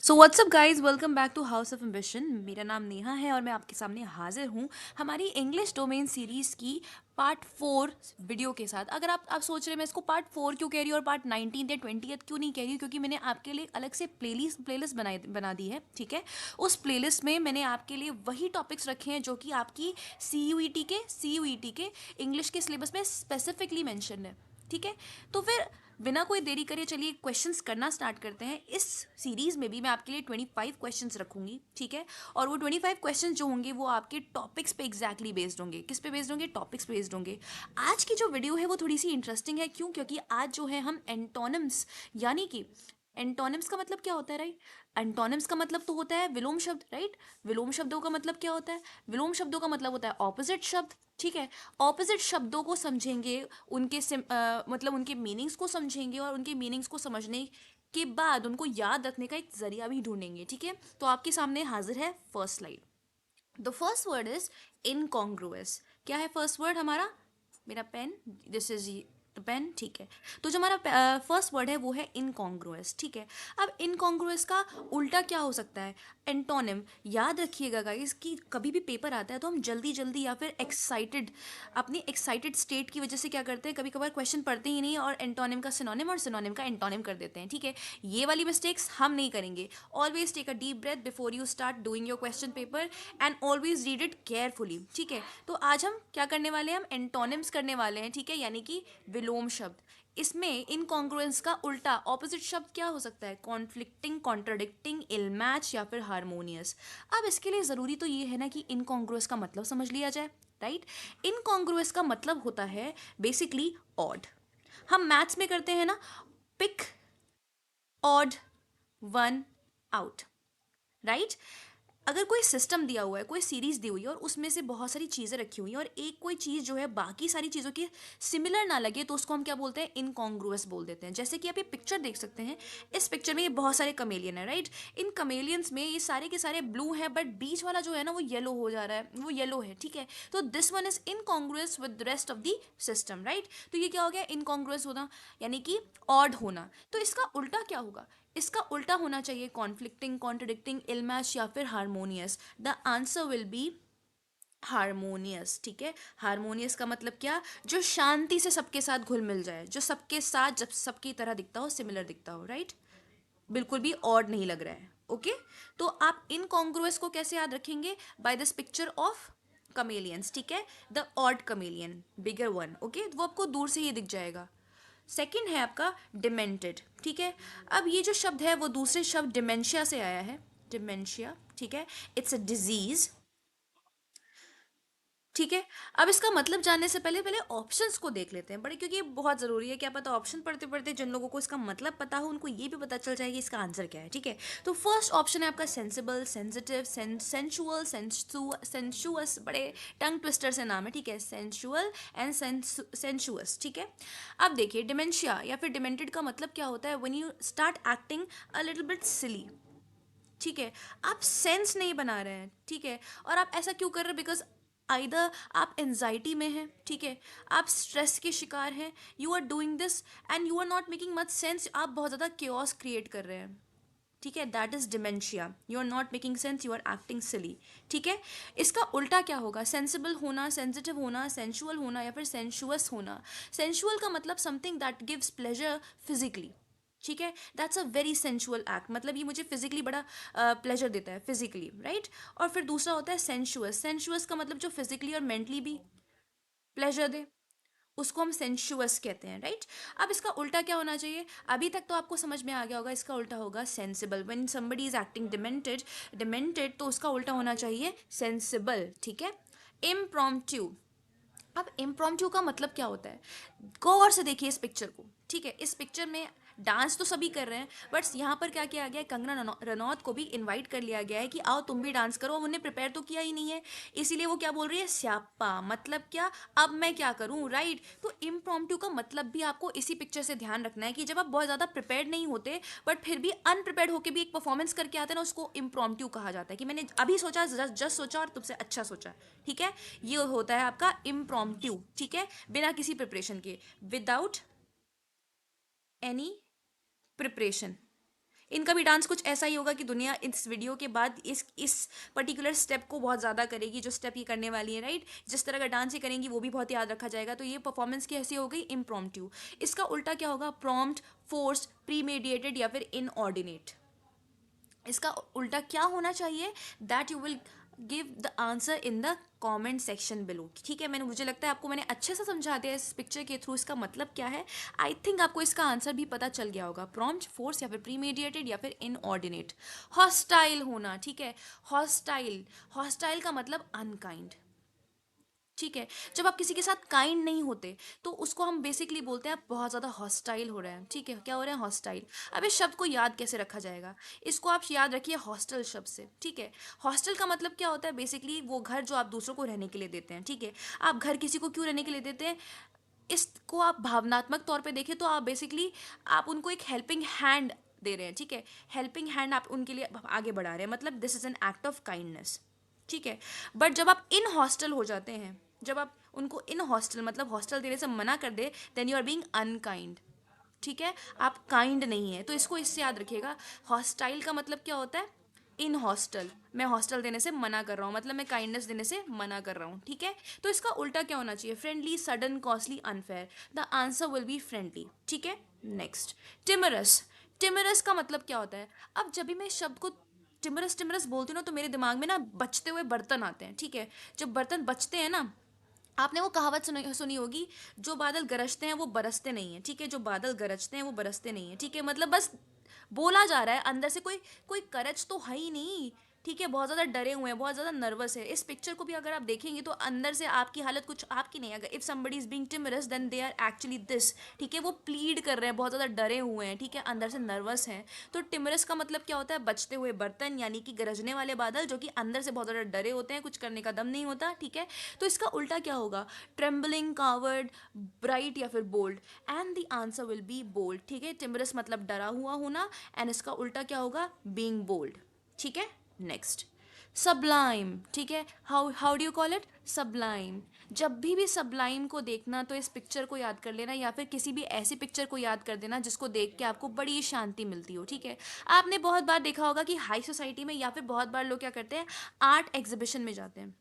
So what's up guys, welcome back to House of Ambition. मेरा नाम नेहा है और मैं आपके सामने हाजिर हूँ हमारी इंग्लिश डोमेन सीरीज की पार्ट 4 वीडियो के साथ। अगर आप सोच रहे हैं मैं इसको पार्ट 4 क्यों कह रही हूँ और पार्ट 19 या 20 क्यों नहीं कह रही हूँ, क्योंकि मैंने आपके लिए एक अलग से प्लेलिस्ट बना दी है। ठीक है, उस प्लेलिस्ट में मैंने आपके लिए वही टॉपिक्स रखे हैं जो कि आपकी सी यू ई टी के इंग्लिश के सिलेबस में स्पेसिफिकली मैंशन है। ठीक है, तो फिर बिना कोई देरी करे चलिए क्वेश्चंस करना स्टार्ट करते हैं। इस सीरीज में भी मैं आपके लिए 25 क्वेश्चंस रखूंगी। ठीक है, और वो 25 क्वेश्चंस जो होंगे वो आपके टॉपिक्स पे एग्जैक्टली बेस्ड होंगे। किस पे बेस्ड होंगे? टॉपिक्स बेस्ड होंगे। आज की जो वीडियो है वो थोड़ी सी इंटरेस्टिंग है। क्यों? क्योंकि आज जो है हम एंटोनिम्स, यानी कि एंटोनिम्स का मतलब क्या होता है, राइट? एंटोनिम्स का मतलब तो होता है विलोम शब्द, राइट? विलोम शब्दों का मतलब क्या होता है? विलोम शब्दों का मतलब होता है ऑपोजिट शब्द। ठीक है, ऑपोजिट शब्दों को समझेंगे, मतलब उनके मीनिंग्स को समझेंगे और उनके मीनिंग्स को समझने के बाद उनको याद रखने का एक जरिया भी ढूंढेंगे। ठीक है, तो आपके सामने हाजिर है first slide. The first word is incongruous. क्या है फर्स्ट वर्ड हमारा? मेरा पेन, दिस इज पेन। ठीक है, तो जो हमारा फर्स्ट वर्ड है वो है इनकॉन्ग्रुअस। ठीक है, अब इनकॉन्ग्रुअस का उल्टा क्या हो सकता है? एंटोनिम। याद रखिएगा गाइस कि कभी भी पेपर आता है तो हम जल्दी जल्दी या फिर अपनी एक्साइटेड स्टेट की वजह से क्या करते हैं, कभी कभार क्वेश्चन पढ़ते ही नहीं और एंटोनिम का सिनोनिम और सिनोनिम का एंटोनिम कर देते हैं। ठीक है, ये वाली मिस्टेक्स हम नहीं करेंगे। Always take a deep breath before you start doing your question paper and always read it carefully. ठीक है, तो आज हम क्या करने वाले हैं? हम एंटोनिम्स करने वाले हैं। ठीक है, यानी कि विलोम शब्द। इसमें इनकॉन्ग्रुएंस का उल्टा ऑपोजिट शब्द क्या हो सकता है? कॉन्फ्लिक्टिंग, कॉन्ट्राडिक्टिंग, इल मैच या फिर हारमोनियस। अब इसके लिए ज़रूरी तो ये है ना कि इनकॉन्ग्रुएंस का मतलब समझ लिया जाए, राइट? इनकॉन्ग्रुएंस का मतलब होता है बेसिकली ऑड। हम मैथ्स में करते हैं ना, pick odd one out, right? अगर कोई सिस्टम दिया हुआ है, कोई सीरीज दी हुई है और उसमें से बहुत सारी चीज़ें रखी हुई हैं और एक कोई चीज़ जो है बाकी सारी चीज़ों की सिमिलर ना लगे तो उसको हम क्या बोलते हैं? इनकॉन्ग्रुअस बोल देते हैं। जैसे कि आप ये पिक्चर देख सकते हैं, इस पिक्चर में ये बहुत सारे कमेलियन है, राइट? इन कमेलियंस में ये सारे के सारे ब्लू है बट बीच वाला जो है ना वो येलो हो जा रहा है, वो येलो है। ठीक है, तो this one is incongruous with the rest of the system, right? तो ये क्या हो गया? इनकॉन्ग्रुअस होना, यानी कि ऑड होना। तो इसका उल्टा क्या होगा? इसका उल्टा होना चाहिए कॉन्फ्लिक्टिंग, कॉन्ट्रडिक्टिंग, इलमैच या फिर harmonious. The answer will B harmonious. ठीक है, हारमोनियस का मतलब क्या? जो शांति से सबके साथ घुल मिल जाए, जो सबके साथ जब सबकी तरह दिखता हो, सिमिलर दिखता हो, राइट? बिल्कुल भी ऑड नहीं लग रहा है। ओके, तो आप इनकॉन्ग्रुअस को कैसे याद रखेंगे? By this picture of chameleons. ठीक है, the odd chameleon, bigger one. Okay, वो आपको दूर से ही दिख जाएगा। सेकंड है आपका डिमेंटेड। ठीक है, अब ये जो शब्द है वो दूसरे शब्द डिमेंशिया से आया है। डिमेंशिया, ठीक है, इट्स अ डिजीज। ठीक है, अब इसका मतलब जानने से पहले पहले ऑप्शंस को देख लेते हैं बड़े, क्योंकि ये बहुत ज़रूरी है। क्या पता ऑप्शन पढ़ते पढ़ते जिन लोगों को इसका मतलब पता हो उनको ये भी पता चल जाए कि इसका आंसर क्या है। ठीक है, तो फर्स्ट ऑप्शन है आपका सेंसिबल, सेंसिटिव, सेंशुअल, सेंशुअस। बड़े टंग ट्विस्टर से नाम है। ठीक है, सेंशुअल एंड सेंशुअस। ठीक है, अब देखिए डिमेंशिया या फिर डिमेंटेड का मतलब क्या होता है? When you start acting a little bit silly. ठीक है, आप सेंस नहीं बना रहे हैं। ठीक है, और आप ऐसा क्यों कर रहे हैं? बिकॉज आइदर आप एनजाइटी में हैं, ठीक है, आप स्ट्रेस के शिकार हैं, you are doing this and you are not making much sense, आप बहुत ज़्यादा क्योस क्रिएट कर रहे हैं। ठीक है, that is dementia. You are not making sense, you are acting silly. ठीक है, इसका उल्टा क्या होगा? सेंसिबल होना, सेंसिटिव होना, सेंशुअल होना या फिर सेंशुअस होना। सेंशुअल का मतलब something that gives pleasure physically. ठीक है, that's a very sensual act, मतलब ये मुझे फिजिकली बड़ा प्लेजर देता है, फिजिकली, राइट? और फिर दूसरा होता है सेंशुअस। सेंशुअस का मतलब जो फिजिकली और मेंटली भी प्लेजर दे, उसको हम सेंशुअस कहते हैं, राइट? अब इसका उल्टा क्या होना चाहिए? अभी तक तो आपको समझ में आ गया होगा, इसका उल्टा होगा sensible. When somebody is acting demented तो उसका उल्टा होना चाहिए सेंसिबल। ठीक है, इम्प्रॉम्प्टू। अब इम्प्रॉम्प्टू का मतलब क्या होता है? गौर से देखिए इस पिक्चर को। ठीक है, इस पिक्चर में डांस तो सभी कर रहे हैं बट यहाँ पर क्या किया गया है? कंगना रनौत को भी इनवाइट कर लिया गया है कि आओ तुम भी डांस करो। उन्हें प्रिपेयर तो किया ही नहीं है, इसीलिए वो क्या बोल रही है? स्यापा। मतलब क्या? अब मैं क्या करूँ, राइट? तो इम्प्रॉम्प्टू का मतलब भी आपको इसी पिक्चर से ध्यान रखना है कि जब आप बहुत ज़्यादा प्रिपेयर्ड नहीं होते बट फिर भी अनप्रिपेयर्ड होकर भी एक परफॉर्मेंस करके आते हैं ना, उसको इम्प्रॉम्प्टू कहा जाता है कि मैंने अभी सोचा, जस्ट सोचा और तुमसे अच्छा सोचा। ठीक है, ये होता है आपका इम्प्रॉम्प्टू। ठीक है, बिना किसी प्रिपरेशन के, विदाउट एनी प्रिपरेशन, इनका भी डांस कुछ ऐसा ही होगा कि दुनिया इस वीडियो के बाद इस पर्टिकुलर स्टेप को बहुत ज़्यादा करेगी, जो स्टेप ये करने वाली है, राइट। जिस तरह का डांस ये करेंगी वो भी बहुत याद रखा जाएगा। तो ये परफॉर्मेंस की ऐसी हो गई इम्प्रॉम्प्टू। इसका उल्टा क्या होगा? प्रॉम्प्ट, फोर्स, प्रीमेडिएटेड या फिर इनऑर्डिनेट। इसका उल्टा क्या होना चाहिए? That you will give the answer in the comment section below. ठीक है, मुझे लगता है आपको मैंने अच्छे से समझा दिया इस पिक्चर के थ्रू इसका मतलब क्या है। आई थिंक आपको इसका आंसर भी पता चल गया होगा, प्रॉम्प्ट, फोर्स या फिर प्रीमेडिएटेड या फिर इनऑर्डिनेट। हॉस्टाइल होना, ठीक है। हॉस्टाइल, हॉस्टाइल का मतलब अनकाइंड। ठीक है, जब आप किसी के साथ काइंड नहीं होते तो उसको हम बेसिकली बोलते हैं आप बहुत ज़्यादा हॉस्टाइल हो रहे हैं। ठीक है, क्या हो रहे हैं? हॉस्टाइल। अब इस शब्द को याद कैसे रखा जाएगा? इसको आप याद रखिए हॉस्टल शब्द से। ठीक है, हॉस्टल का मतलब क्या होता है? बेसिकली वो घर जो आप दूसरों को रहने के लिए देते हैं। ठीक है, आप घर किसी को क्यों रहने के लिए देते हैं? इसको आप भावनात्मक तौर पे देखें तो आप बेसिकली आप उनको एक हेल्पिंग हैंड दे रहे हैं। ठीक है, हेल्पिंग हैंड आप उनके लिए आगे बढ़ा रहे हैं, मतलब this is an act of kindness. ठीक है, बट जब आप इन हॉस्टल हो जाते हैं, जब आप उनको इन हॉस्टल मतलब हॉस्टल देने से मना कर दे, then you are being unkind. ठीक है, आप काइंड नहीं है। तो इसको इससे याद रखिएगा, हॉस्टाइल का मतलब क्या होता है? In hostel. मैं हॉस्टल देने से मना कर रहा हूँ, मतलब मैं काइंडनेस देने से मना कर रहा हूँ। ठीक है, तो इसका उल्टा क्या होना चाहिए? Friendly, sudden, costly, unfair. The answer will be friendly. ठीक है, नेक्स्ट, टिमरस। टिमरस का मतलब क्या होता है? अब जब भी मैं इस शब्द को टिमरस टिमरस बोलती हूँ ना, तो मेरे दिमाग में ना बचते हुए बर्तन आते हैं। ठीक है, जब बर्तन बचते हैं ना, आपने वो कहावत सुनी होगी, जो बादल गरजते हैं वो बरसते नहीं है। ठीक है, जो बादल गरजते हैं वो बरसते नहीं है। ठीक है, मतलब बस बोला जा रहा है, अंदर से कोई कोई करज तो है ही नहीं। ठीक है, बहुत ज़्यादा डरे हुए हैं, बहुत ज़्यादा नर्वस है। इस पिक्चर को भी अगर आप देखेंगे तो अंदर से आपकी हालत कुछ आपकी नहीं है। अगर if somebody is being timorous then they are actually this. ठीक है, वो प्लीड कर रहे हैं, बहुत ज़्यादा डरे हुए हैं। ठीक है, अंदर से नर्वस हैं। तो टिमरस का मतलब क्या होता है? बचते हुए बर्तन, यानी कि गरजने वाले बादल जो कि अंदर से बहुत ज़्यादा डरे होते हैं, कुछ करने का दम नहीं होता। ठीक है, तो इसका उल्टा क्या होगा? ट्रेम्बलिंग, कावर्ड, ब्राइट या फिर bold. And the answer will be bold. ठीक है, टिमरस मतलब डरा हुआ होना, एंड इसका उल्टा क्या होगा? Being bold. ठीक है, नेक्स्ट, सबलाइम। ठीक है, how do you call it? Sublime. जब भी सबलाइम को देखना तो इस पिक्चर को याद कर लेना, या फिर किसी भी ऐसी पिक्चर को याद कर देना जिसको देख के आपको बड़ी शांति मिलती हो। ठीक है, आपने बहुत बार देखा होगा कि हाई सोसाइटी में या फिर बहुत बार लोग क्या करते हैं? आर्ट एग्जीबिशन में जाते हैं।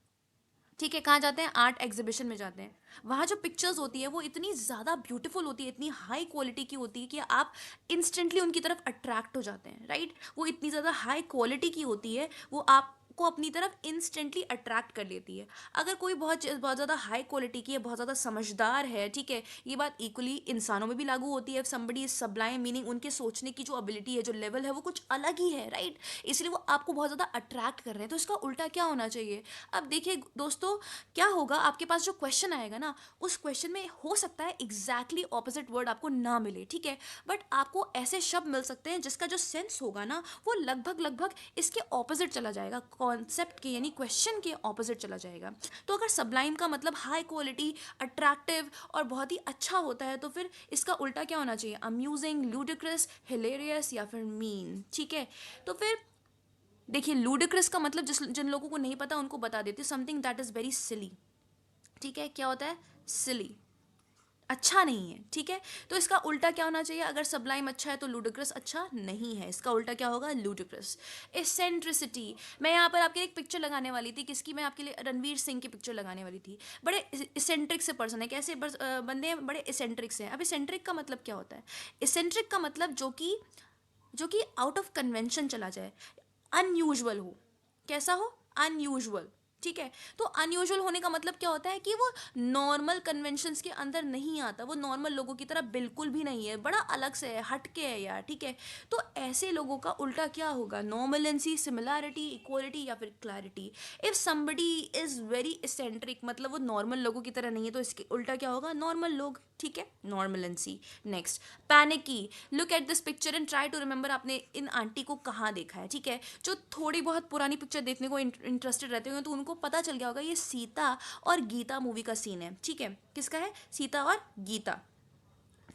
ठीक है, कहाँ जाते हैं? आर्ट एग्जीबिशन में जाते हैं। वहाँ जो पिक्चर्स होती है वो इतनी ज़्यादा ब्यूटीफुल होती है, इतनी हाई क्वालिटी की होती है कि आप इंस्टेंटली उनकी तरफ अट्रैक्ट हो जाते हैं, राइट। वो इतनी ज़्यादा हाई क्वालिटी की होती है, वो आपको अपनी तरफ इंस्टेंटली अट्रैक्ट कर लेती है। अगर कोई बहुत ज़्यादा हाई क्वालिटी की है, बहुत ज़्यादा समझदार है, ठीक है, ये बात इक्वली इंसानों में भी लागू होती है। समबडी इज सबलाइम, मीनिंग उनके सोचने की जो एबिलिटी है, जो लेवल है, वो कुछ अलग ही है, राइट। इसलिए वो आपको बहुत ज़्यादा अट्रैक्ट कर रहे हैं। तो इसका उल्टा क्या होना चाहिए? अब देखिए दोस्तों, क्या होगा, आपके पास जो क्वेश्चन आएगा ना, उस क्वेश्चन में हो सकता है एग्जैक्टली ऑपोजिट वर्ड आपको ना मिले। ठीक है, बट आपको ऐसे शब्द मिल सकते हैं जिसका जो सेंस होगा ना, वो लगभग लगभग इसके ऑपोजिट चला जाएगा, कॉन्सेप्ट के यानी क्वेश्चन के ऑपोजिट चला जाएगा। तो अगर सबलाइम का मतलब हाई क्वालिटी, अट्रैक्टिव और बहुत ही अच्छा होता है, तो फिर इसका उल्टा क्या होना चाहिए? अम्यूजिंग, लूडिक्रस, हिलेरियस या फिर मीन। ठीक है, तो फिर देखिए, लूडिक्रस का मतलब जिन लोगों को नहीं पता उनको बता देते, something that is very silly. ठीक है, क्या होता है? सिली, अच्छा नहीं है। ठीक है, तो इसका उल्टा क्या होना चाहिए? अगर सबलाइम अच्छा है तो लूडिक्रस अच्छा नहीं है, इसका उल्टा क्या होगा? लूडिक्रस। एसेंट्रिसिटी, मैं यहाँ पर आपके लिए एक पिक्चर लगाने वाली थी, किसकी? मैं आपके लिए रणवीर सिंह की पिक्चर लगाने वाली थी। बड़े इसेंट्रिक से पर्सन है, कैसे बंदे हैं? बड़े इसेंट्रिक से हैं। अब इसेंट्रिक का मतलब क्या होता है? इसेंट्रिक का मतलब जो कि आउट ऑफ कन्वेंशन चला जाए, अनयूजुअल हो। कैसा हो? अनयूजुअल। ठीक है, तो अनयूजुअल होने का मतलब क्या होता है? कि वो नॉर्मल कन्वेंशंस के अंदर नहीं आता, वो नॉर्मल लोगों की तरह बिल्कुल भी नहीं है, बड़ा अलग से है, हटके है यार। ठीक है, तो ऐसे लोगों का उल्टा क्या होगा? नॉर्मलेंसी, सिमिलैरिटी, इक्वालिटी या फिर clarity. If somebody is very eccentric, मतलब वो नॉर्मल लोगों की तरह नहीं है, तो इसके उल्टा क्या होगा? नॉर्मल लोग। ठीक है, normalcy. Next, panicky. Look at this picture and try to remember आपने इन आंटी को कहाँ देखा है। ठीक है, जो थोड़ी बहुत पुरानी पिक्चर देखने को इंटरेस्टेड रहते हो तो उनको पता चल गया होगा, ये सीता और गीता मूवी का सीन है। ठीक है, किसका है? सीता और गीता।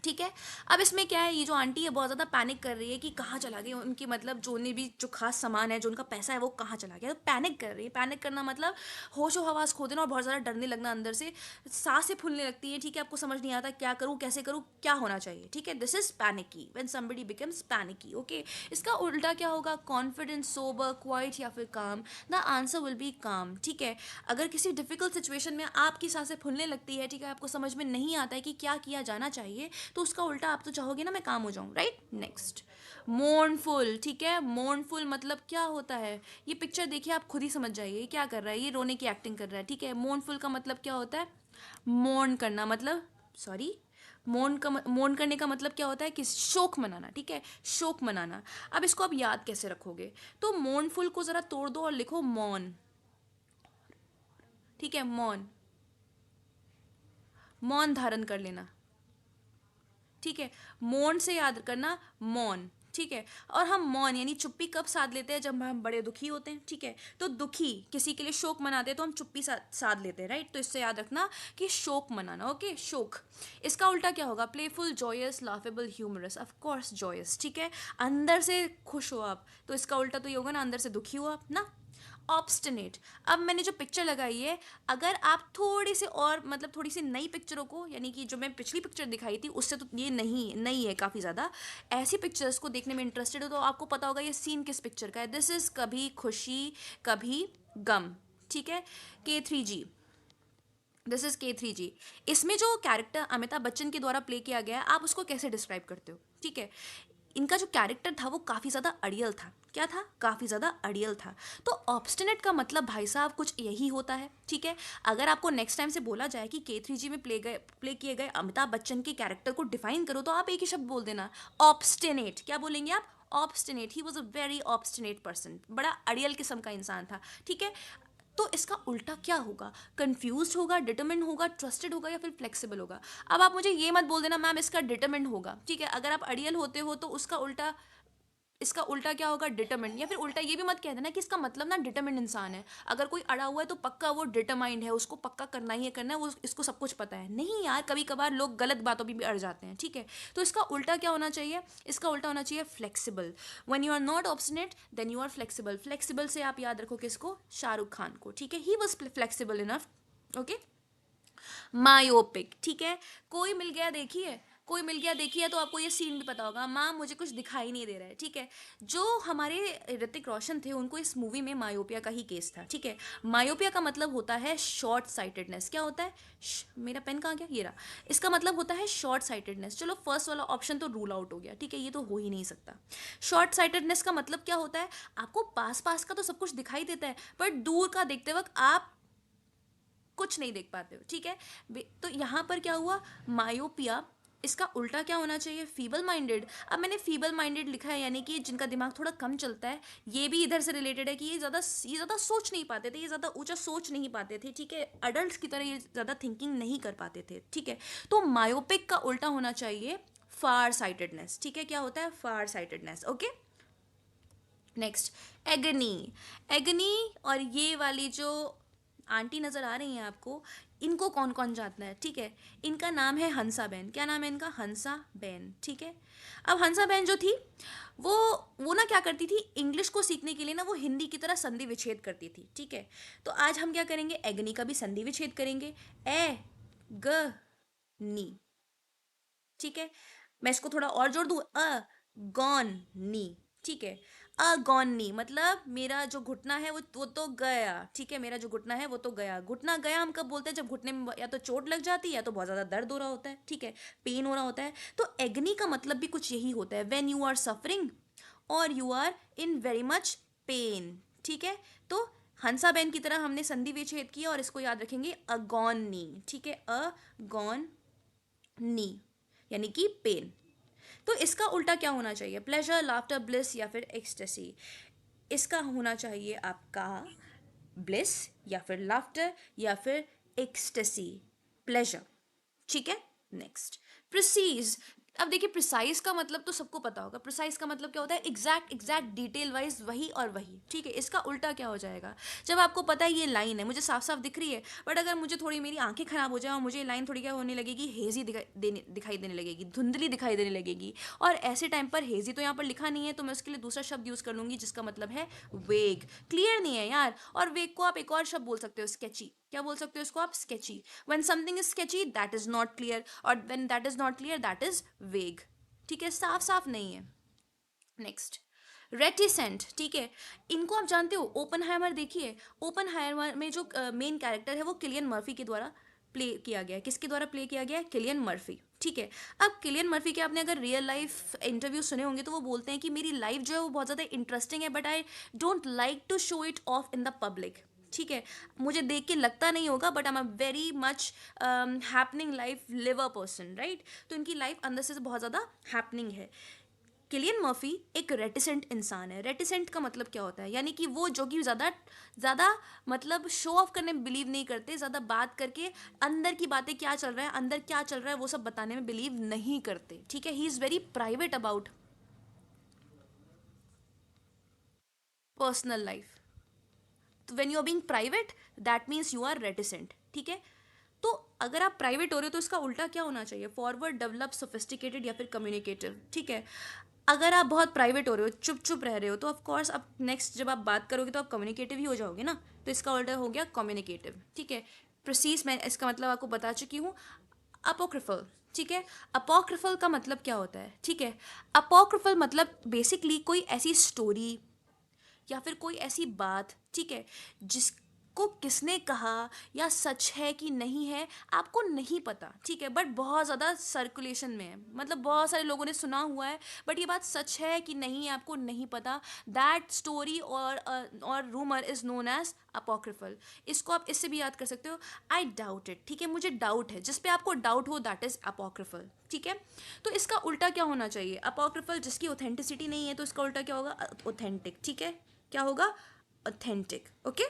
ठीक है। अब इसमें क्या है, ये जो आंटी है बहुत ज़्यादा पैनिक कर रही है कि कहाँ चला गया उनकी, मतलब जो ने भी जो खास सामान है, जो उनका पैसा है, वो कहाँ चला गया। तो पैनिक कर रही है। पैनिक करना मतलब होशो हवास खो देना और बहुत ज़्यादा डरने लगना अंदर से, सांसें फूलने लगती है, ठीक है। आपको समझ नहीं आता क्या करूँ, कैसे करूँ, क्या होना चाहिए, ठीक है। This is panicky, when somebody becomes panicky, okay. इसका उल्टा क्या होगा, कॉन्फिडेंट, सोबर, क्वाइट या फिर काम। द आंसर विल बी काम, ठीक है। अगर किसी डिफिकल्ट सिचुएशन में आपकी सांसें फूलने लगती है, ठीक है, आपको समझ में नहीं आता है कि क्या किया जाना चाहिए, तो उसका उल्टा आप तो चाहोगे ना मैं काम हो जाऊं, राइट। नेक्स्ट, मोurnफुल, ठीक है। मोurnफुल मतलब क्या होता है, ये पिक्चर देखिए, आप खुद ही समझ जाइए ये क्या कर रहा है, ये रोने की एक्टिंग कर रहा है, ठीक है। मोurnफुल का मतलब क्या होता है, मोर्न करना, मतलब सॉरी, मौन करने का मतलब क्या होता है कि शोक मनाना, ठीक है, शोक मनाना। अब इसको आप याद कैसे रखोगे, तो मोurnफुल को जरा तोड़ दो और लिखो मौन, ठीक है। मौन, मौन धारण कर लेना, ठीक है। मौन से याद करना, मौन, ठीक है। और हम मौन यानी चुप्पी कब साध लेते हैं, जब हम बड़े दुखी होते हैं, ठीक है। तो दुखी किसी के लिए शोक मनाते हैं तो हम चुप्पी साध लेते हैं, राइट। तो इससे याद रखना कि शोक मनाना, ओके, शोक। इसका उल्टा क्या होगा, playful, joyous, laughable, humorous, of course joyous, ठीक है। अंदर से खुश हो आप, तो इसका उल्टा तो ये होगा ना, अंदर से दुखी हो आप ना। ऑब्स्टिनेट, अब मैंने जो पिक्चर लगाई है, अगर आप थोड़ी सी और मतलब थोड़ी सी नई पिक्चरों को, यानी कि जो मैं पिछली पिक्चर दिखाई थी उससे तो ये नहीं नई है काफ़ी ज़्यादा, ऐसी पिक्चर्स को देखने में इंटरेस्टेड हो तो आपको पता होगा ये सीन किस पिक्चर का है। दिस इज़ कभी खुशी कभी गम, ठीक है। K3G, this is K3G। इसमें जो कैरेक्टर अमिताभ बच्चन के द्वारा प्ले किया गया है, आप उसको कैसे डिस्क्राइब करते हो, ठीक है। इनका जो कैरेक्टर था वो काफ़ी ज़्यादा अड़ियल था, क्या था, काफ़ी ज़्यादा अड़ियल था। तो ऑब्स्टिनेट का मतलब भाई साहब कुछ यही होता है, ठीक है। अगर आपको नेक्स्ट टाइम से बोला जाए कि K3G में प्ले किए गए अमिताभ बच्चन के कैरेक्टर को डिफाइन करो, तो आप एक ही शब्द बोल देना, ऑब्स्टिनेट। क्या बोलेंगे आप, obstinate. He was a very obstinate person, बड़ा अड़ियल किस्म का इंसान था, ठीक है। तो इसका उल्टा क्या होगा, कंफ्यूज होगा, डिटरमिन होगा, ट्रस्टेड होगा या फिर फ्लेक्सिबल होगा। अब आप मुझे ये मत बोल देना मैम इसका डिटरमिन होगा, ठीक है। अगर आप अड़ियल होते हो तो उसका उल्टा, इसका उल्टा क्या होगा, डिटरमिन। या फिर उल्टा ये भी मत कह देना कि इसका मतलब ना डिटरमिन इंसान है। अगर कोई अड़ा हुआ है तो पक्का वो डिटरमाइंड है, उसको पक्का करना ही है, करना है, वो इसको सब कुछ पता है। नहीं यार, कभी कभार लोग गलत बातों में भी अड़ जाते हैं, ठीक है। तो इसका उल्टा क्या होना चाहिए, इसका उल्टा होना चाहिए flexible. When you are not obstinate then you are flexible. Flexible से आप याद रखो किसको, शाहरुख खान को, ठीक है। He was flexible enough, okay. Myopic, ठीक है। कोई मिल गया देखिए, कोई मिल गया देखिए, तो आपको ये सीन भी पता होगा, माँ मुझे कुछ दिखाई नहीं दे रहा है, ठीक है। जो हमारे ऋतिक रोशन थे उनको इस मूवी में मायोपिया का ही केस था, ठीक है। मायोपिया का मतलब होता है शॉर्ट साइटेडनेस। क्या होता है, मेरा पेन कहाँ गया, ये रहा। इसका मतलब होता है शॉर्ट साइटेडनेस। चलो फर्स्ट वाला ऑप्शन तो रूल आउट हो गया, ठीक है, ये तो हो ही नहीं सकता। शॉर्ट साइटेडनेस का मतलब क्या होता है, आपको पास पास का तो सब कुछ दिखाई देता है, पर दूर का देखते वक्त आप कुछ नहीं देख पाते हो, ठीक है। तो यहाँ पर क्या हुआ, मायोपिया। इसका उल्टा क्या होना चाहिए, फीबल माइंडेड। अब मैंने फीबल माइंडेड लिखा है, यानी कि जिनका दिमाग थोड़ा कम चलता है। ये भी इधर से रिलेटेड है कि ये ज़्यादा सोच नहीं पाते थे, ये ज़्यादा ऊंचा सोच नहीं पाते थे, ठीक है। अडल्ट की तरह ये ज़्यादा थिंकिंग नहीं कर पाते थे, ठीक है। तो मायोपिक का उल्टा होना चाहिए फार साइटेडनेस, ठीक है। क्या होता है, फार sightedness, okay. Next, agony. Agony और ये वाली जो आंटी नज़र आ रही हैं आपको, इनको कौन कौन जानता है, ठीक है। इनका नाम है हंसा बहन। क्या नाम है इनका, हंसा बहन, ठीक है। अब हंसा बहन जो थी, वो वो ना क्या करती थी, इंग्लिश को सीखने के लिए ना वो हिंदी की तरह संधि विच्छेद करती थी, ठीक है। तो आज हम क्या करेंगे, एगनी का भी संधि विच्छेद करेंगे। ए ग नी, ठीक है। मैं इसको थोड़ा और जोड़ दूँ, गॉन नी, ठीक है। अगॉनी मतलब मेरा जो घुटना है वो तो गया, ठीक है। मेरा जो घुटना है वो तो गया। घुटना गया हम कब बोलते हैं, जब घुटने में या तो चोट लग जाती है या तो बहुत ज़्यादा दर्द हो रहा होता है, ठीक है, पेन हो रहा होता है। तो एग्नी का मतलब भी कुछ यही होता है, व्हेन यू आर सफरिंग और you are in very much pain, ठीक है। तो हंसा बहन की तरह हमने संधि विच्छेद किया और इसको याद रखेंगे अगॉनी, ठीक है, अगॉन नी, यानी कि पेन। तो इसका उल्टा क्या होना चाहिए, प्लेजर, लाफ्टर, ब्लिस या फिर एक्सटेसी। इसका होना चाहिए आपका ब्लिस या फिर लाफ्टर या फिर एक्सटेसी, प्लेजर, ठीक है। Next, precedes. अब देखिए, प्रिसाइज का मतलब तो सबको पता होगा। प्रिसाइज का मतलब क्या होता है? एग्जैक्ट, एग्जैक्ट डिटेल वाइज वही और वही, ठीक है। इसका उल्टा क्या हो जाएगा? जब आपको पता है ये लाइन है, मुझे साफ साफ दिख रही है, बट अगर मुझे थोड़ी, मेरी आंखें खराब हो जाए और मुझे ये लाइन थोड़ी क्या होने लगेगी, हेजी दिखाई देने लगेगी, धुंधली दिखाई देने लगेगी। और ऐसे टाइम पर हेजी तो यहाँ पर लिखा नहीं है, तो मैं उसके लिए दूसरा शब्द यूज कर लूंगी जिसका मतलब है वेग। क्लियर नहीं है यार? और वेग को आप एक और शब्द बोल सकते हो, स्केची। क्या बोल सकते हो इसको आप? Sketchy. When something is sketchy, that is not clear, और when that is not clear, that is vague. ठीक है, साफ साफ नहीं है। नेक्स्ट, रेटिसेंट, ठीक है। इनको आप जानते हो, ओपन हाइमर देखिए। ओपन हाइमर में जो मेन कैरेक्टर है वो किलियन मर्फी के द्वारा प्ले किया गया है। किसके द्वारा प्ले किया गया है? किलियन मर्फी, ठीक है। अब किलियन मर्फी के आपने अगर रियल लाइफ इंटरव्यू सुने होंगे तो वो बोलते हैं कि मेरी लाइफ जो है वो बहुत ज़्यादा इंटरेस्टिंग है, but I don't like to show it off in the public. ठीक है, मुझे देख के लगता नहीं होगा, but I am a very much happening life liver person, right. तो इनकी लाइफ अंदर से बहुत ज़्यादा हैपनिंग है। किलियन मर्फी एक रेटिसेंट इंसान है। रेटिसेंट का मतलब क्या होता है? यानी कि वो जो कि ज़्यादा ज़्यादा मतलब शो ऑफ करने में बिलीव नहीं करते, ज़्यादा बात करके अंदर की बातें क्या चल रहा है, अंदर क्या चल रहा है वो सब बताने में बिलीव नहीं करते, ठीक है। He is very private about personal life. तो when you are being private, that means you are reticent, ठीक है। तो अगर आप प्राइवेट हो रहे हो तो इसका उल्टा क्या होना चाहिए? फॉरवर्ड, डेवलप, सोफिस्टिकेटेड या फिर कम्युनिकेटिव, ठीक है। अगर आप बहुत प्राइवेट हो रहे हो, चुप चुप रह रहे हो, तो ऑफ कोर्स आप नेक्स्ट जब आप बात करोगे तो आप कम्युनिकेटिव ही हो जाओगे ना। तो इसका उल्टा हो गया कम्युनिकेटिव, ठीक है। प्रोसीस, मैं इसका मतलब आपको बता चुकी हूँ। अपोक्रिफल, ठीक है। अपोक्रिफल का मतलब क्या होता है? ठीक है, अपोक्रिफल मतलब बेसिकली कोई ऐसी स्टोरी या फिर कोई ऐसी बात, ठीक है, जिसको किसने कहा या सच है कि नहीं है आपको नहीं पता, ठीक है, बट बहुत ज़्यादा सर्कुलेशन में है, मतलब बहुत सारे लोगों ने सुना हुआ है, बट ये बात सच है कि नहीं है आपको नहीं पता। दैट स्टोरी और rumour is known as apocryphal. इसको आप इससे भी याद कर सकते हो, आई डाउट इट, ठीक है, मुझे डाउट है। जिस पे आपको डाउट हो दैट इज अपोक्रिफल, ठीक है। तो इसका उल्टा क्या होना चाहिए? अपोक्रिफल जिसकी ऑथेंटिसिटी नहीं है, तो इसका उल्टा क्या होगा? ऑथेंटिक, ठीक है। क्या होगा? Authentic, okay.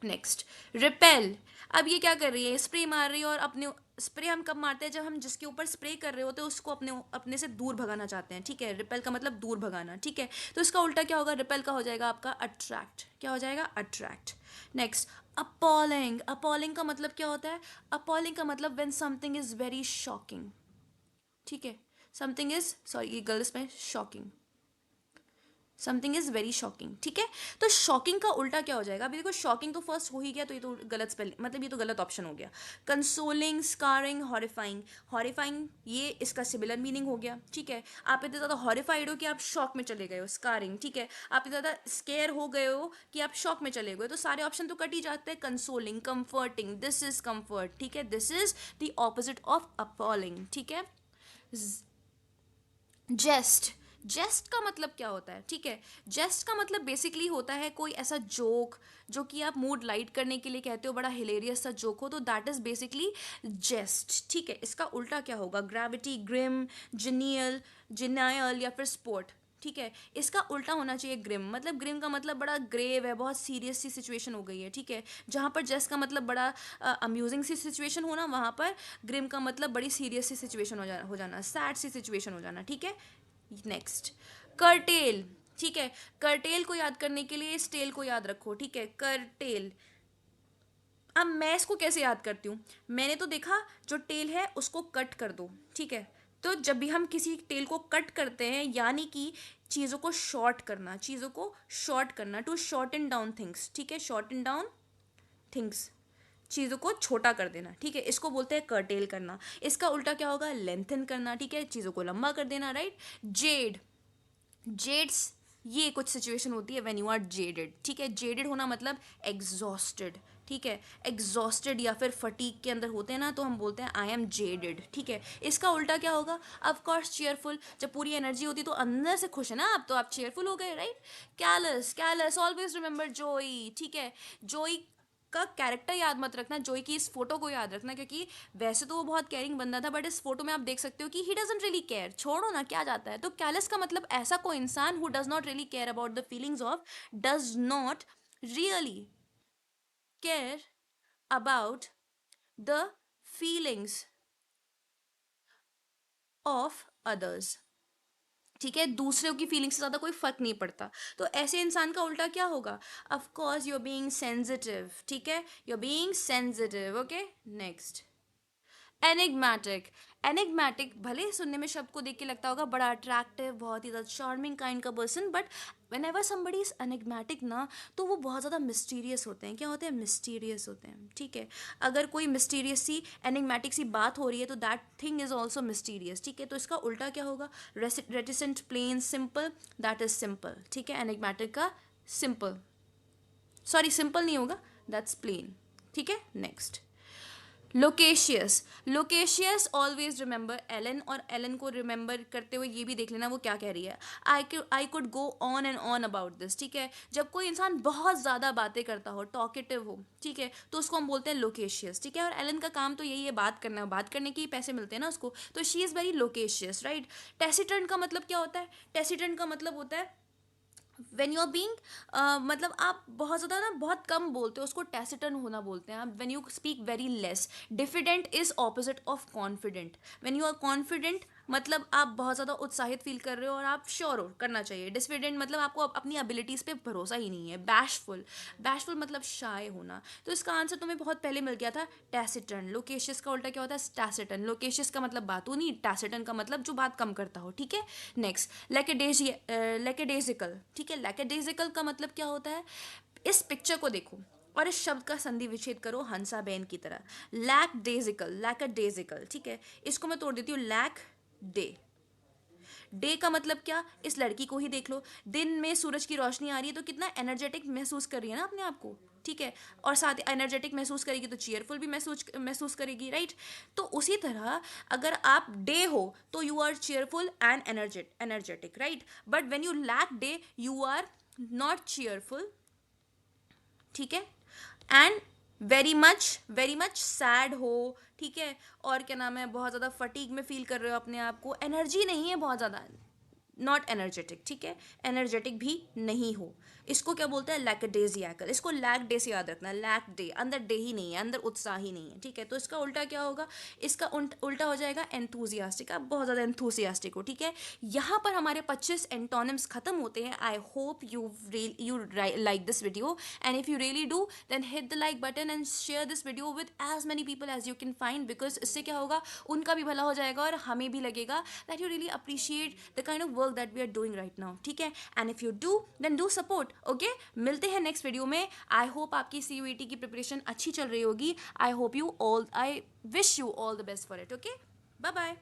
Next, repel. अब ये क्या कर रही है? स्प्रे मार रही है, और अपने स्प्रे हम कब मारते हैं? जब हम जिसके ऊपर स्प्रे कर रहे होते हैं उसको अपने अपने से दूर भगाना चाहते हैं, ठीक है। रिपेल का मतलब दूर भगाना, ठीक है। तो इसका उल्टा क्या होगा? रिपेल का हो जाएगा आपका अट्रैक्ट। क्या हो जाएगा? अट्रैक्ट। Next, appalling. अपॉलिंग का मतलब क्या होता है? अपॉलिंग का मतलब when something is very shocking, ठीक है। समथिंग इज, सॉरी ये गर्ल्स में shocking, something is very shocking, ठीक है। तो शॉकिंग का उल्टा क्या हो जाएगा? अभी देखो, शॉकिंग तो फर्स्ट हो ही गया, तो ये तो गलत स्पेल, मतलब ये तो गलत ऑप्शन हो गया। Consoling, scarring, horrifying. हॉरिफाइंग ये इसका सिमिलर मीनिंग हो गया, ठीक है। आप इतने ज़्यादा हॉरिफाइड हो कि आप शॉक में चले गए हो, स्कारिंग, ठीक है। आप इतने ज़्यादा स्केयर हो गए हो कि आप शॉक में चले गए, तो सारे ऑप्शन तो कट ही जाते हैं। Consoling, comforting, this is comfort, ठीक है, this is the opposite of appalling, ठीक है। जेस्ट। जेस्ट का मतलब क्या होता है? ठीक है, जेस्ट का मतलब बेसिकली होता है कोई ऐसा जोक जो कि आप मूड लाइट करने के लिए कहते हो, बड़ा हिलेरियस सा जोक हो, तो दैट इज बेसिकली जेस्ट, ठीक है। इसका उल्टा क्या होगा? ग्रेविटी, ग्रिम, जिनियल, जिनायल या फिर स्पोर्ट, ठीक है। इसका उल्टा होना चाहिए ग्रिम। मतलब ग्रिम का मतलब बड़ा ग्रेव है, बहुत सीरियस सी सिचुएशन हो गई है, ठीक है। जहाँ पर जेस्ट का मतलब बड़ा अम्यूजिंग सी सिचुएशन होना, वहाँ पर ग्रिम का मतलब बड़ी सीरियस सी सिचुएशन हो जाना, सैड सी सिचुएशन हो जाना, ठीक है। नेक्स्ट, कर्टेल, ठीक है। कर्टेल को याद करने के लिए इस टेल को याद रखो, ठीक है, कर्टेल। अब मैं इसको कैसे याद करती हूँ? मैंने तो देखा जो टेल है उसको कट कर दो, ठीक है। तो जब भी हम किसी टेल को कट करते हैं, यानी कि चीज़ों को शॉर्ट करना, चीज़ों को शॉर्ट करना, टू शॉर्टन डाउन थिंग्स, ठीक है, शॉर्टन डाउन थिंग्स, चीज़ों को छोटा कर देना, ठीक है, इसको बोलते हैं कर्टेल करना। इसका उल्टा क्या होगा? लेंथन करना, ठीक है, चीज़ों को लंबा कर देना, राइट। जेड। जेड्स, ये कुछ सिचुएशन होती है व्हेन यू आर जेडेड, ठीक है। जेडेड होना मतलब एग्जॉस्टेड, ठीक है। एग्जॉस्टेड या फिर फटीक के अंदर होते हैं ना, तो हम बोलते हैं आई एम जेडेड, ठीक है। इसका उल्टा क्या होगा? Of course cheerful. जब पूरी एनर्जी होती है तो अंदर से खुश है ना आप, तो आप चेयरफुल हो गए, right. Callus. Callus, always remember जोई, ठीक है। जोई का कैरेक्टर याद मत रखना, जोई की इस फोटो को याद रखना, क्योंकि वैसे तो वो बहुत केयरिंग बंदा था, बट इस फोटो में आप देख सकते हो कि ही डजंट रियली केयर, छोड़ो ना क्या जाता है। तो कैलस का मतलब ऐसा कोई इंसान who does not really care about the feelings of, does not really care about the feelings of others, ठीक है, दूसरों की फीलिंग से ज़्यादा कोई फर्क नहीं पड़ता। तो ऐसे इंसान का उल्टा क्या होगा? Of course you are being sensitive, ठीक है, you are being sensitive. Okay, next, enigmatic. Enigmatic भले ही सुनने में शब्द को देख के लगता होगा बड़ा अट्रैक्टिव, बहुत ही ज़्यादा चार्मिंग काइंड का person, but when ever somebody is enigmatic ना, तो वो बहुत ज़्यादा मिस्टीरियस होते हैं। क्या होते हैं? मिस्टीरियस होते हैं, ठीक है। अगर कोई मिस्टीरियस सी एनिग्मेटिक सी बात हो रही है तो that thing is also mysterious, ठीक है। तो इसका उल्टा क्या होगा? Reticent, plain, simple, that is simple, ठीक है। एनिग्मेटिक का सिंपल, सॉरी सिंपल नहीं होगा, दैट्स प्लेन, ठीक है। Next, loquacious. Loquacious always remember Alan, और एलन को रिमेंबर करते हुए ये भी देख लेना वो क्या कह रही है। I could go on and on about this, ठीक है। जब कोई इंसान बहुत ज़्यादा बातें करता हो, टॉकेटिव हो, ठीक है, तो उसको हम बोलते हैं लोकेशियस, ठीक है। और एलन का काम तो यही है, बात करना, बात करने के ही पैसे मिलते हैं ना उसको, तो she is very loquacious, right. Taciturn का मतलब क्या होता है? टेसिटर्न का मतलब होता है वेन यू आर बींग, मतलब आप बहुत ज़्यादा ना बहुत कम बोलते हो, उसको टैसिटर्न होना बोलते हैं आप। When you speak very less. Diffident is opposite of confident. When you are confident मतलब आप बहुत ज़्यादा उत्साहित फील कर रहे हो और आप श्योर हो करना चाहिए। डिसफिडेंट मतलब आपको अपनी एबिलिटीज़ पे भरोसा ही नहीं है। बैशफुल, बैशफुल मतलब शाय होना। तो इसका आंसर तुम्हें बहुत पहले मिल गया था, टैसिटर्न। लोकेशियस का उल्टा क्या होता है? टैसिटर्न। लोकेशियस का मतलब बातू नहीं, टैसिटर्न का मतलब जो बात कम करता हो, ठीक है। नेक्स्ट, लैकेडेजिकल, ठीक है। लैकेडेजिकल का मतलब क्या होता है? इस पिक्चर को देखो और इस शब्द का संधि विच्छेद करो हंसा बेन की तरह। लैकडेजिकल, लैकेडेजिकल, ठीक है। इसको मैं तोड़ देती हूँ, लैक डे। डे का मतलब क्या? इस लड़की को ही देख लो, दिन में सूरज की रोशनी आ रही है तो कितना एनर्जेटिक महसूस कर रही है ना अपने आप को, ठीक है। और साथ ही एनर्जेटिक महसूस करेगी तो चीयरफुल भी महसूस करेगी, राइट। तो उसी तरह अगर आप डे हो तो you are cheerful and energetic, right. But when you lack day you are not cheerful, ठीक है, एंड वेरी मच सैड हो, ठीक है। और क्या नाम है, बहुत ज़्यादा फटीग में फील कर रहे हो अपने आप को, एनर्जी नहीं है बहुत ज़्यादा, नॉट एनर्जेटिक, ठीक है। एनर्जेटिक भी नहीं हो, इसको क्या बोलते हैं? लैकडेजियाकल। इसको लैक डे से याद रखना, लैक डे, अंदर डे ही नहीं है, अंदर उत्साह ही नहीं है, ठीक है। तो इसका उल्टा क्या होगा? इसका उल्टा हो जाएगा एंथुजियास्टिक। आप बहुत ज़्यादा एंथुसियास्टिक हो, ठीक है। यहाँ पर हमारे 25 एंटोनिम्स खत्म होते हैं। I hope you like this video, and if you really do then hit the like button and share this video with as many people as you can find, because इससे क्या होगा, उनका भी भला हो जाएगा और हमें भी लगेगा that you really appreciate the kind of work that we are doing right now, ठीक है। And if you do then do support, okay. मिलते हैं नेक्स्ट वीडियो में। आई होप आपकी CUET की प्रिपरेशन अच्छी चल रही होगी। I hope you all, I wish you all the best for it, okay. Bye bye.